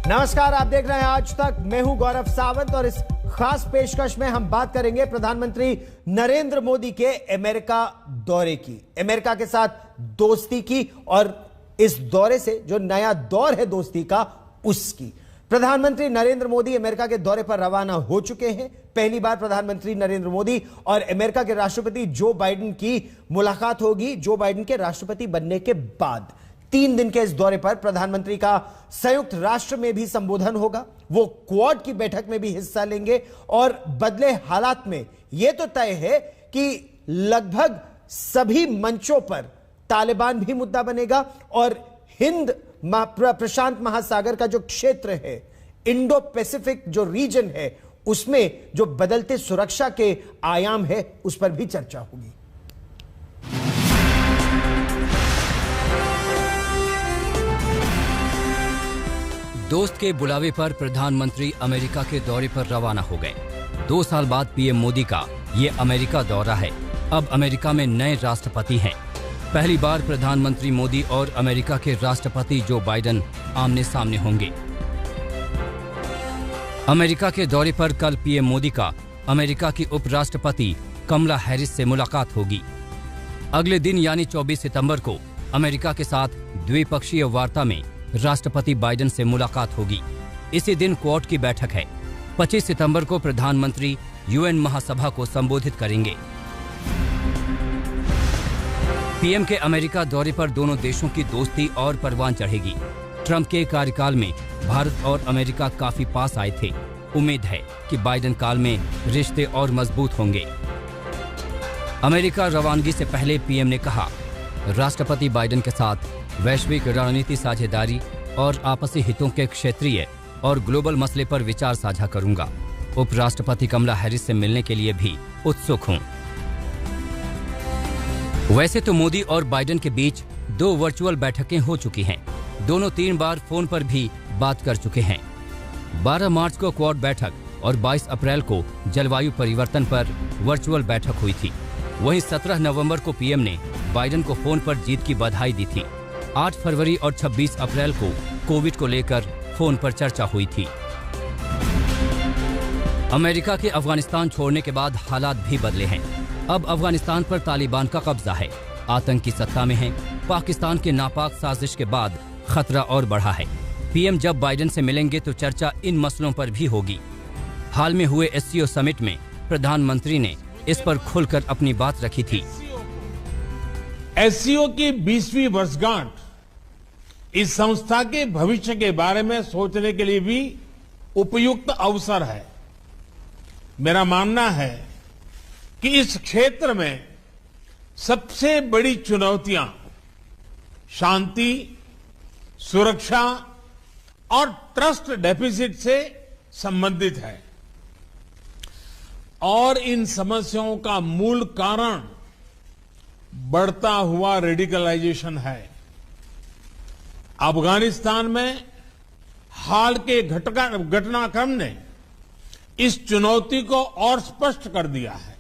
नमस्कार, आप देख रहे हैं आज तक। मैं हूं गौरव सावंत और इस खास पेशकश में हम बात करेंगे प्रधानमंत्री नरेंद्र मोदी के अमेरिका दौरे की, अमेरिका के साथ दोस्ती की और इस दौरे से जो नया दौर है दोस्ती का उसकी। प्रधानमंत्री नरेंद्र मोदी अमेरिका के दौरे पर रवाना हो चुके हैं। पहली बार प्रधानमंत्री नरेंद्र मोदी और अमेरिका के राष्ट्रपति जो बाइडेन की मुलाकात होगी जो बाइडेन के राष्ट्रपति बनने के बाद। 3 दिन के इस दौरे पर प्रधानमंत्री का संयुक्त राष्ट्र में भी संबोधन होगा, वो क्वाड की बैठक में भी हिस्सा लेंगे और बदले हालात में यह तो तय है कि लगभग सभी मंचों पर तालिबान भी मुद्दा बनेगा और हिंद प्रशांत महासागर का जो क्षेत्र है, इंडो पैसिफिक जो रीजन है, उसमें जो बदलते सुरक्षा के आयाम है उस पर भी चर्चा होगी। दोस्त के बुलावे पर प्रधानमंत्री अमेरिका के दौरे पर रवाना हो गए। 2 साल बाद पीएम मोदी का ये अमेरिका दौरा है। अब अमेरिका में नए राष्ट्रपति हैं। पहली बार प्रधानमंत्री मोदी और अमेरिका के राष्ट्रपति जो बाइडेन आमने सामने होंगे। अमेरिका के दौरे पर कल पीएम मोदी का अमेरिका की उपराष्ट्रपति कमला हैरिस से मुलाकात होगी। अगले दिन यानी 24 सितंबर को अमेरिका के साथ द्विपक्षीय वार्ता में राष्ट्रपति बाइडेन से मुलाकात होगी। इसी दिन क्वाड की बैठक है। 25 सितंबर को प्रधानमंत्री यूएन महासभा को संबोधित करेंगे। पीएम के अमेरिका दौरे पर दोनों देशों की दोस्ती और परवान चढ़ेगी। ट्रंप के कार्यकाल में भारत और अमेरिका काफी पास आए थे। उम्मीद है कि बाइडेन काल में रिश्ते और मजबूत होंगे। अमेरिका रवानगी से पहले पीएम ने कहा, राष्ट्रपति बाइडेन के साथ वैश्विक रणनीति साझेदारी और आपसी हितों के क्षेत्रीय और ग्लोबल मसले पर विचार साझा करूंगा। उपराष्ट्रपति कमला हैरिस से मिलने के लिए भी उत्सुक हूं। वैसे तो मोदी और बाइडेन के बीच 2 वर्चुअल बैठकें हो चुकी हैं। दोनों 3 बार फोन पर भी बात कर चुके हैं। 12 मार्च को क्वाड बैठक और 22 अप्रैल को जलवायु परिवर्तन पर वर्चुअल बैठक हुई थी। वहीं 17 नवंबर को पीएम ने बाइडेन को फोन पर जीत की बधाई दी थी। 8 फरवरी और 26 अप्रैल को कोविड को लेकर फोन पर चर्चा हुई थी। अमेरिका के अफगानिस्तान छोड़ने के बाद हालात भी बदले हैं। अब अफगानिस्तान पर तालिबान का कब्जा है। आतंकी सत्ता में है। पाकिस्तान के नापाक साजिश के बाद खतरा और बढ़ा है। पीएम जब बाइडेन से मिलेंगे तो चर्चा इन मसलों पर भी होगी। हाल में हुए एससीओ समिट में प्रधानमंत्री ने इस पर खुलकर अपनी बात रखी थी। एससीओ की 20वीं वर्षगांठ इस संस्था के भविष्य के बारे में सोचने के लिए भी उपयुक्त अवसर है। मेरा मानना है कि इस क्षेत्र में सबसे बड़ी चुनौतियां शांति, सुरक्षा और ट्रस्ट डेफिसिट से संबंधित है और इन समस्याओं का मूल कारण बढ़ता हुआ रेडिकलाइजेशन है। अफगानिस्तान में हाल के घटनाक्रम ने इस चुनौती को और स्पष्ट कर दिया है।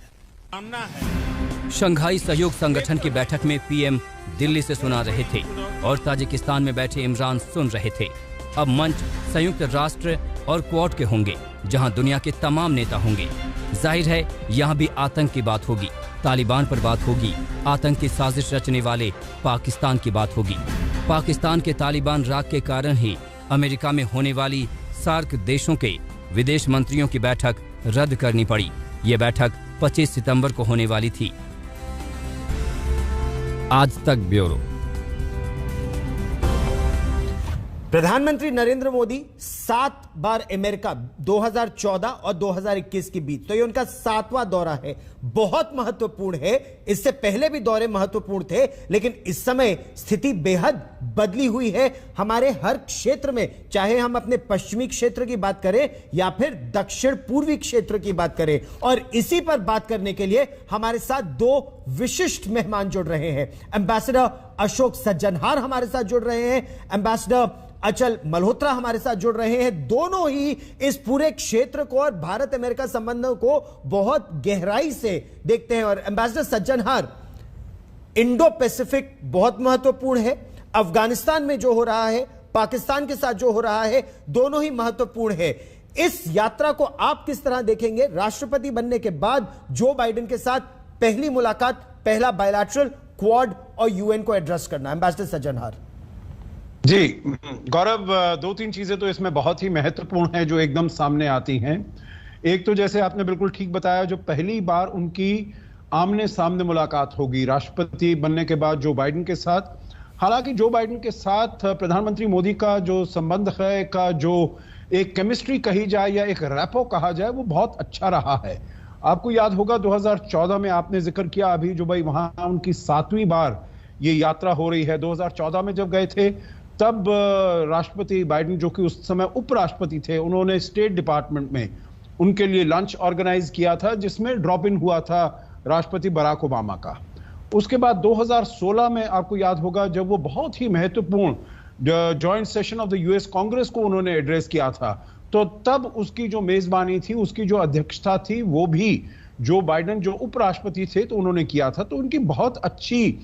मानना है शंघाई सहयोग संगठन की बैठक में पीएम दिल्ली से सुना रहे थे और ताजिकिस्तान में बैठे इमरान सुन रहे थे। अब मंच संयुक्त राष्ट्र और क्वाड के होंगे, जहां दुनिया के तमाम नेता होंगे। जाहिर है यहां भी आतंक की बात होगी, तालिबान पर बात होगी, आतंक की साजिश रचने वाले पाकिस्तान की बात होगी। पाकिस्तान के तालिबान राग के कारण ही अमेरिका में होने वाली सार्क देशों के विदेश मंत्रियों की बैठक रद्द करनी पड़ी। ये बैठक 25 सितंबर को होने वाली थी। आज तक ब्यूरो। प्रधानमंत्री नरेंद्र मोदी 7 बार अमेरिका 2014 और 2021 के बीच, तो ये उनका 7वां दौरा है। बहुत महत्वपूर्ण है। इससे पहले भी दौरे महत्वपूर्ण थे, लेकिन इस समय स्थिति बेहद बदली हुई है हमारे हर क्षेत्र में, चाहे हम अपने पश्चिमी क्षेत्र की बात करें या फिर दक्षिण पूर्वी क्षेत्र की बात करें। और इसी पर बात करने के लिए हमारे साथ 2 विशिष्ट मेहमान जुड़ रहे हैं। एम्बेसडर अशोक सज्जनहार हमारे साथ जुड़ रहे हैं, एम्बेसडर अचल मल्होत्रा हमारे साथ जुड़ रहे हैं। दोनों ही इस पूरे क्षेत्र को और भारत अमेरिका संबंधों को बहुत गहराई से देखते हैं। और एम्बेसडर सज्जनहार, इंडो पैसिफिक बहुत महत्वपूर्ण है। अफगानिस्तान में जो हो रहा है पाकिस्तान के साथ जो हो रहा है, दोनों ही महत्वपूर्ण है। इस यात्रा को आप किस तरह देखेंगे? राष्ट्रपति बनने के बाद जो बाइडेन के साथ पहली मुलाकात, पहला बायलैटरल, क्वाड और यूएन को एड्रेस करना। एम्बेसडर सज्जनहार जी, गौरव, दो तीन चीजें तो इसमें बहुत ही महत्वपूर्ण हैं जो एकदम सामने आती हैं। एक तो जैसे आपने बिल्कुल ठीक बताया, जो पहली बार उनकी आमने सामने मुलाकात होगी राष्ट्रपति बनने के बाद जो बाइडेन के साथ। हालांकि जो बाइडेन के साथ प्रधानमंत्री मोदी का जो संबंध है, का जो एक केमिस्ट्री कही जाए या एक रैपो कहा जाए, वो बहुत अच्छा रहा है। आपको याद होगा 2014 में आपने जिक्र किया अभी, जो भाई वहां उनकी 7वीं बार ये यात्रा हो रही है। 2014 में जब गए थे तब राष्ट्रपति बाइडेन, जो कि उस समय उपराष्ट्रपति थे, उन्होंने स्टेट डिपार्टमेंट में उनके लिए लंच ऑर्गेनाइज किया था जिसमें ड्रॉप इन हुआ था राष्ट्रपति बराक ओबामा का। उसके बाद 2016 में आपको याद होगा जब वो बहुत ही महत्वपूर्ण joint session of the US Congress को उन्होंने एड्रेस किया था, तो तब उसकी जो मेजबानी थी, उसकी जो अध्यक्षता थी, वो भी जो बाइडेन जो उपराष्ट्रपति थे तो उन्होंने किया था। तो उनकी बहुत अच्छी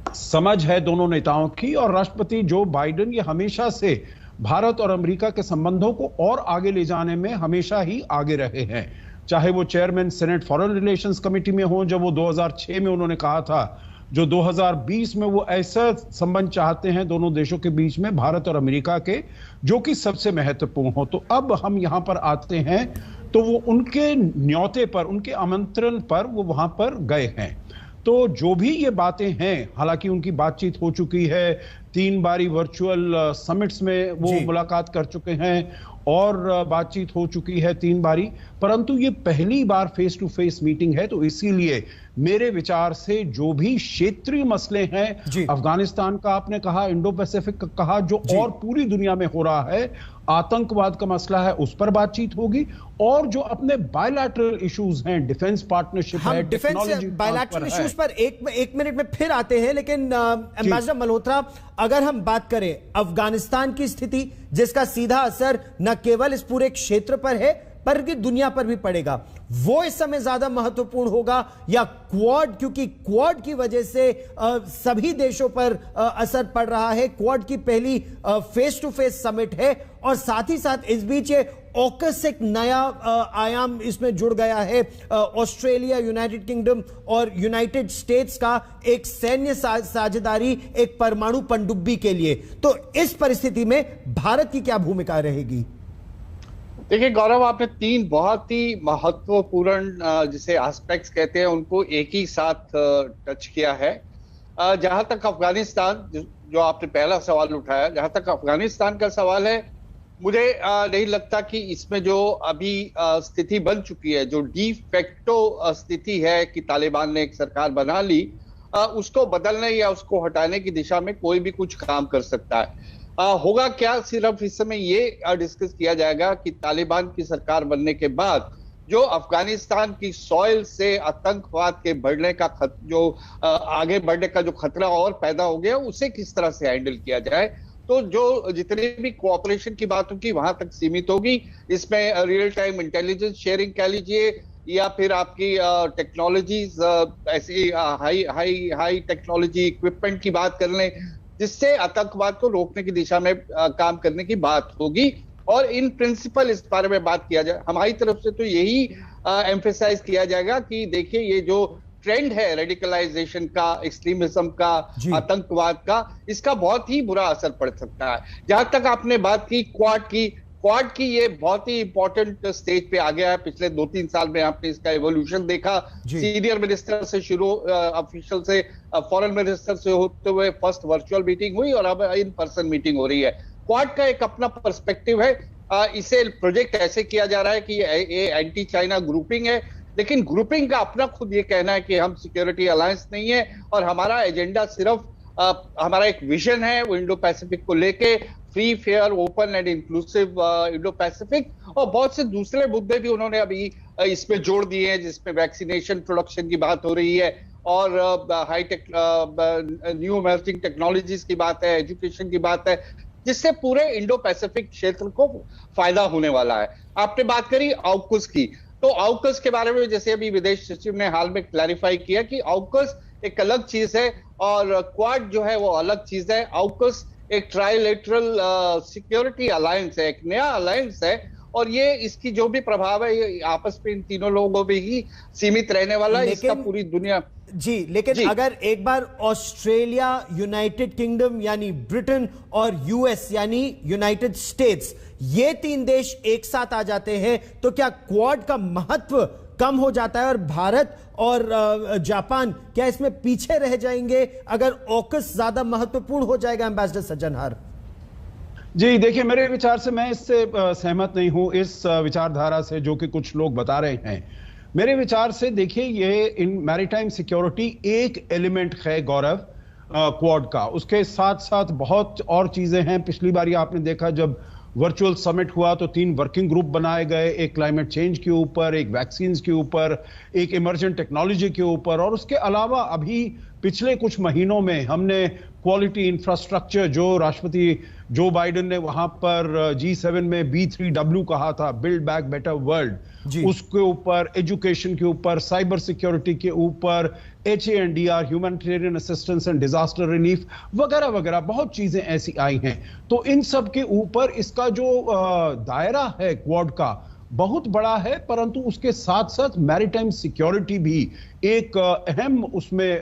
समझ है दोनों नेताओं की। और राष्ट्रपति जो बाइडेन ये हमेशा से भारत और अमेरिका के संबंधों को और आगे ले जाने में हमेशा ही आगे रहे हैं। चाहे वो chairman senate foreign relations committee में हो, जब वो 2006 में उन्होंने कहा था, जो 2020 में वो ऐसा संबंध चाहते हैं दोनों देशों के बीच में, भारत और अमेरिका के, जो कि सबसे महत्वपूर्ण हो। तो अब हम यहां पर आते हैं तो वो उनके न्योते पर, उनके आमंत्रण पर वो वहां पर गए हैं। तो जो भी ये बातें हैं, हालांकि उनकी बातचीत हो चुकी है, 3 बारी वर्चुअल समिट्स में वो मुलाकात कर चुके हैं और बातचीत हो चुकी है 3 बारी, परंतु ये पहली बार फेस टू फेस मीटिंग है। तो इसीलिए मेरे विचार से जो भी क्षेत्रीय मसले हैं, अफगानिस्तान का आपने कहा, इंडो पैसिफिक का कहा, जो और पूरी दुनिया में हो रहा है, आतंकवाद का मसला है, उस पर बातचीत होगी। और जो अपने बायलैटरल इश्यूज हैं, डिफेंस पार्टनरशिप है, डिफेंस बायलैटरल इश्यूज पर एक मिनट में फिर आते हैं, लेकिन एम्बेसडर मल्होत्रा, अगर हम बात करें अफगानिस्तान की स्थिति, जिसका सीधा असर न केवल इस पूरे क्षेत्र पर है बल्कि दुनिया पर भी पड़ेगा, वो इस समय ज्यादा महत्वपूर्ण होगा या क्वाड? क्योंकि क्वाड की वजह से सभी देशों पर असर पड़ रहा है। क्वाड की पहली फेस टू फेस समिट है और साथ ही साथ इस बीच ऑकस एक नया आयाम इसमें जुड़ गया है। ऑस्ट्रेलिया, यूनाइटेड किंगडम और यूनाइटेड स्टेट्स का एक सैन्य साझेदारी एक परमाणु पनडुब्बी के लिए। तो इस परिस्थिति में भारत की क्या भूमिका रहेगी? देखिए गौरव, आपने 3 बहुत ही महत्वपूर्ण जिसे एस्पेक्ट्स कहते हैं उनको एक ही साथ टच किया है। जहां तक अफगानिस्तान, जो आपने पहला सवाल उठाया, जहां तक अफगानिस्तान का सवाल है, मुझे नहीं लगता कि इसमें जो अभी स्थिति बन चुकी है, जो डी फैक्टो स्थिति है कि तालिबान ने एक सरकार बना ली, उसको बदलने या उसको हटाने की दिशा में कोई भी कुछ काम कर सकता है। होगा क्या, सिर्फ इस समय ये डिस्कस किया जाएगा कि तालिबान की सरकार बनने के बाद जो अफगानिस्तान की सॉइल से आतंकवाद के बढ़ने का जो आगे बढ़ने का जो खतरा और पैदा हो गया, उसे किस तरह से हैंडल किया जाए। तो जो जितनी भी कोऑपरेशन की बात होगी वहां तक सीमित होगी। इसमें रियल टाइम इंटेलिजेंस शेयरिंग कह लीजिए या फिर आपकी टेक्नोलॉजीज, ऐसी हाई टेक्नोलॉजी इक्विपमेंट की बात कर लें, जिससे आतंकवाद को रोकने की दिशा में काम करने की बात होगी। और इन प्रिंसिपल इस बारे में बात किया जाए, हमारी तरफ से तो यही एम्फेसाइज किया जाएगा कि देखिए ये जो ट्रेंड है रेडिकलाइजेशन का, एक्सट्रीमिज्म का, आतंकवाद का, इसका बहुत ही बुरा असर पड़ सकता है। जहां तक आपने बात की क्वाड की ये बहुत ही इंपॉर्टेंट स्टेज पे आ गया है। पिछले 2-3 साल में आपने इसका एवोल्यूशन देखा। सीनियर मिनिस्टर से शुरू, ऑफिशियल से, फॉरेन मिनिस्टर से होते हुए फर्स्ट वर्चुअल मीटिंग हुई और अब इन पर्सन मीटिंग हो रही है। क्वाड का एक अपना पर्सपेक्टिव है। इसे प्रोजेक्ट ऐसे किया जा रहा है कि ये एंटी चाइना ग्रुपिंग है, लेकिन ग्रुपिंग का अपना खुद ये कहना है कि हम सिक्योरिटी अलायंस नहीं है और हमारा एजेंडा सिर्फ हमारा एक विजन है वो इंडो पैसिफिक को लेके, free, fair, open and inclusive Indo Pacific. और बहुत से दूसरे मुद्दे भी उन्होंने अभी इसमें जोड़ दिए हैं, जिसमें वैक्सीनेशन प्रोडक्शन की बात हो रही है और हाईटेक न्यू इमर्जिंग टेक्नोलॉजीज की बात है, एजुकेशन की बात है, जिससे पूरे इंडो पैसिफिक क्षेत्र को फायदा होने वाला है। आपने बात करी AUKUS की, तो AUKUS के बारे में जैसे अभी विदेश सचिव ने हाल में क्लैरिफाई किया कि AUKUS एक अलग चीज है और क्वाड जो है वो अलग चीज है। AUKUS एक ट्राइलेटरल सिक्योरिटी अलायंस है, एक नया अलायंस है, और ये इसकी जो भी प्रभाव है ये आपस में इन तीनों लोगों में ही सीमित रहने वाला है। इसका पूरी दुनिया लेकिन अगर एक बार ऑस्ट्रेलिया, यूनाइटेड किंगडम यानी ब्रिटेन और यूएस यानी यूनाइटेड स्टेट्स, ये तीन देश एक साथ आ जाते हैं तो क्या क्वाड का महत्व कम हो जाता है और भारत और जापान क्या इसमें पीछे रह जाएंगे अगर ऑकस ज्यादा महत्वपूर्ण हो जाएगा? एम्बेसडर सज्जनहार जी देखिए, मेरे विचार से मैं इससे सहमत नहीं हूं, इस विचारधारा से जो कि कुछ लोग बता रहे हैं। मेरे विचार से देखिए, ये इन मैरीटाइम सिक्योरिटी एक एलिमेंट है गौरव क्वाड का, उसके साथ साथ बहुत और चीजें हैं। पिछली बार आपने देखा जब वर्चुअल समिट हुआ तो 3 वर्किंग ग्रुप बनाए गए, एक क्लाइमेट चेंज के ऊपर, एक वैक्सीन के ऊपर, एक इमर्जेंट टेक्नोलॉजी के ऊपर, और उसके अलावा अभी पिछले कुछ महीनों में हमने क्वालिटी इंफ्रास्ट्रक्चर, जो राष्ट्रपति जो बाइडेन ने वहां पर G7 में B3W कहा था, बिल्ड बैक बेटर वर्ल्ड, उसके ऊपर, एजुकेशन के ऊपर, साइबर सिक्योरिटी के ऊपर, HANDR, humanitarian assistance and disaster relief वगैरह वगैरह बहुत चीजें ऐसी आई हैं। तो इन सब के ऊपर इसका जो दायरा है क्वाड का बहुत बड़ा है, परंतु उसके साथ साथ मैरीटाइम सिक्योरिटी भी एक अहम उसमें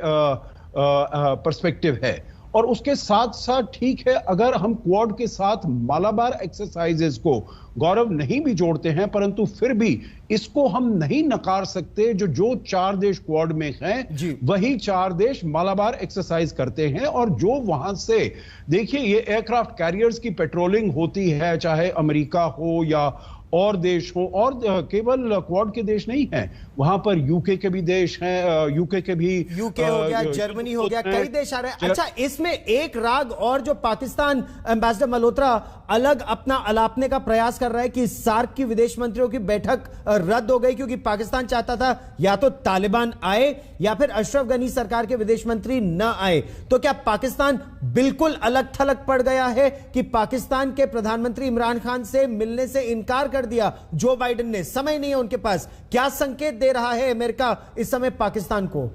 पर्सपेक्टिव है। और उसके साथ साथ ठीक है, अगर हम क्वाड के साथ मालाबार एक्सरसाइजेस को गौरव नहीं भी जोड़ते हैं, परंतु फिर भी इसको हम नहीं नकार सकते। जो 4 देश क्वाड में हैं वही 4 देश मालाबार एक्सरसाइज करते हैं, और जो वहां से देखिए ये एयरक्राफ्ट कैरियर्स की पेट्रोलिंग होती है, चाहे अमेरिका हो या और देश हो, और केवल क्वाड के देश नहीं हैं, वहां पर यूके के भी देश हैं, यूके हो गया, जर्मनी हो गया, कई देश आ रहे हैं। अच्छा, इसमें एक राग और जो पाकिस्तान, एम्बेसडर मल्होत्रा अलग अपना अलापने का प्रयास कर रहा है कि सार्क की विदेश मंत्रियों की बैठक रद्द हो गई क्योंकि पाकिस्तान चाहता था या तो तालिबान आए या फिर अशरफ गनी सरकार के विदेश मंत्री न आए। तो क्या पाकिस्तान बिल्कुल अलग थलग पड़ गया है कि पाकिस्तान के प्रधानमंत्री इमरान खान से मिलने से इनकार कर दिया जो बाइडेन ने? समय नहीं है उनके पास। क्या संकेत दे रहा है अमेरिका इस समय पाकिस्तान को?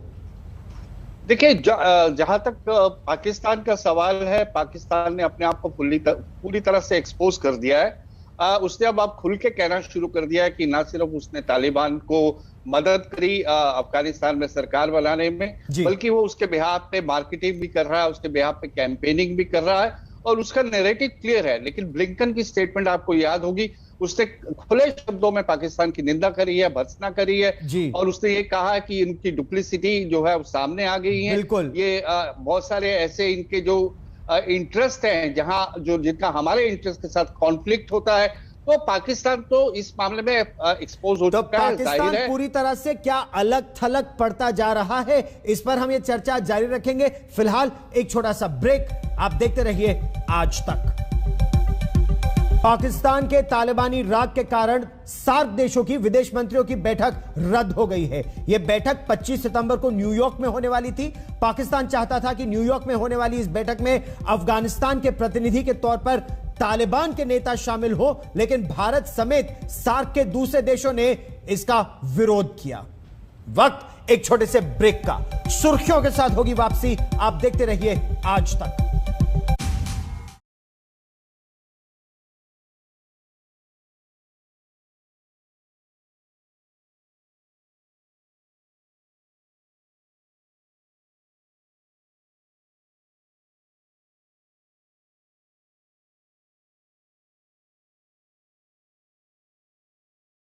देखिए, जहां तक पाकिस्तान का सवाल है, पाकिस्तान ने अपने आप को पूरी तरह से एक्सपोज कर दिया है। उसने अब खुल के कहना शुरू कर दिया है कि ना सिर्फ उसने तालिबान को मदद करी अफगानिस्तान में सरकार बनाने में, बल्कि वो उसके बिहाफ पे मार्केटिंग भी कर रहा है, उसके बिहाफ पे कैंपेनिंग भी कर रहा है, और उसका नैरेटिव क्लियर है। लेकिन ब्लिंकन की स्टेटमेंट आपको याद होगी, उसने खुले शब्दों में पाकिस्तान की निंदा करी है, भर्त्सना करी है, और उसने ये कहा कि इनकी डुप्लिसिटी जो है वो सामने आ गई है। ये बहुत सारे ऐसे इनके जो इंटरेस्ट हैं, जिनका हमारे इंटरेस्ट के साथ कॉन्फ्लिक्ट होता है, तो पाकिस्तान तो इस मामले में एक्सपोज हो चुका है। पाकिस्तान पूरी तरह से क्या अलग थलग पड़ता जा रहा है, इस पर हम ये चर्चा जारी रखेंगे। फिलहाल एक छोटा सा ब्रेक, आप देखते रहिए आज तक। पाकिस्तान के तालिबानी राग के कारण सार्क देशों की विदेश मंत्रियों की बैठक रद्द हो गई है। यह बैठक 25 सितंबर को न्यूयॉर्क में होने वाली थी। पाकिस्तान चाहता था कि न्यूयॉर्क में होने वाली इस बैठक में अफगानिस्तान के प्रतिनिधि के तौर पर तालिबान के नेता शामिल हो, लेकिन भारत समेत सार्क के दूसरे देशों ने इसका विरोध किया। वक्त एक छोटे से ब्रेक का, सुर्खियों के साथ होगी वापसी। आप देखते रहिए आज तक।